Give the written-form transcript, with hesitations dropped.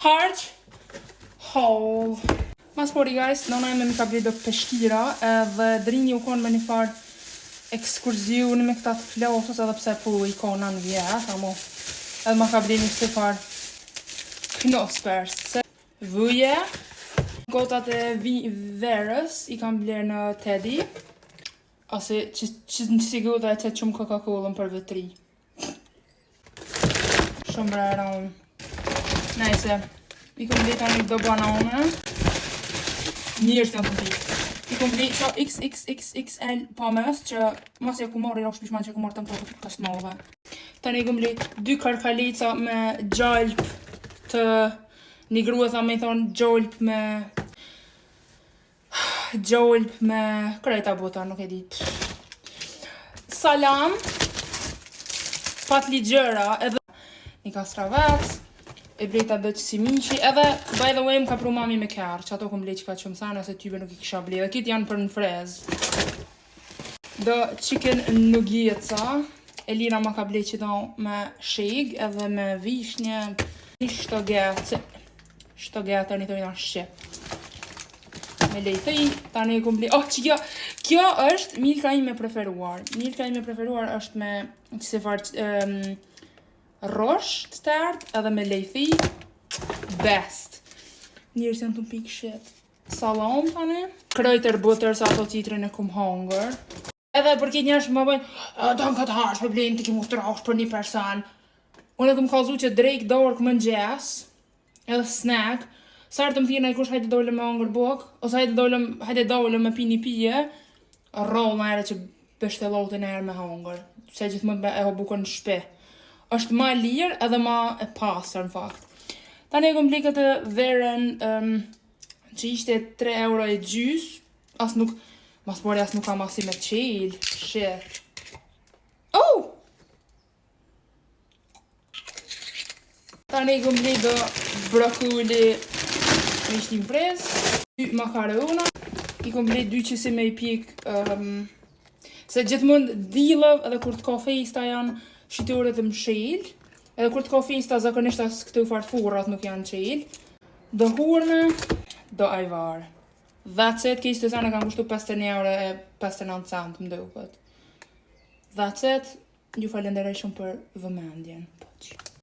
Harq haul. Mas pori guys, nona ime mi ka ble do peshkira edhe drini u konë me një farë ekskurzioni me këta të flosës edhe pse po i kona në vjetë, amo edhe ma ka ble një si farë knospers. Se vëje, gotat e verës i kam ble në Teddy, ose që në si gota e qëtë shumë Coca-Colën për vëtri. Shumë brera unë. Nejse, i kom ble tani do banane. Njërës janë të pi. I kom ble që XXXXL pommes që mas e ku marrë i rosh pishman që ku marrë të më të kështë madhe. Tani i kom ble 2 karkalica me gjalp të një grua tha me i thonë gjalp me krejta bota, nuk e dit. Salam, patli gjëra edhe një kastravec, e blejta dhe që si miqi, edhe by the way më ka pru mami me kërë, që ato kom blej që ka qëmë sana se tybe nuk i kisha blej, dhe kitë janë për në frez. Dhe chicken nuggetsa, Elina ma ka blej që do me sheg edhe me vishnje, shtoget tani të një shqip. Me lejthej, tani kom blej, që kjo është milka ime preferuar. Milka ime preferuar është me qëse farë rosh të tërt edhe me lejthi best. Njërës janë të më pikë shit. Salam tani. Krejtër butter sa ato titrin e kum hangër. Edhe për këtë njërës më bëjnë do në këtë hash për blejnë të ki mu trash për një person. Unë e kum kalzu që drejk dorë këmë në gjes edhe snack. Sarë të më thirë në i kush hajde dole me hangër bok ose hajde dole me pi një pije roll në ere që bështelotin e erë me hangër. Se gjithmonë e ho bukën në shpi. Është ma lirë edhe ma e pasër në fakt. Tani e kom ble këtë verën që ishte 3 euro e gjys. As nuk, mas pori as nuk kam asi me qel. Shit. Oh! Tani e kom ble do brokuli me ishtim frez. 2 makarona. I kom ble 2 qësi me i pik. Se gjithmonë dilëv edhe kur të kafejsta janë shqitore të mshel, edhe kur të kafejsta zakonisht as këtu farfurat nuk janë qel. Do hurme, do ajvar. That's it, kejtë të sana kam kushtu 51 euro e 59 cent më dukët. That's it, ju falenderoj shumë për vëmendjen.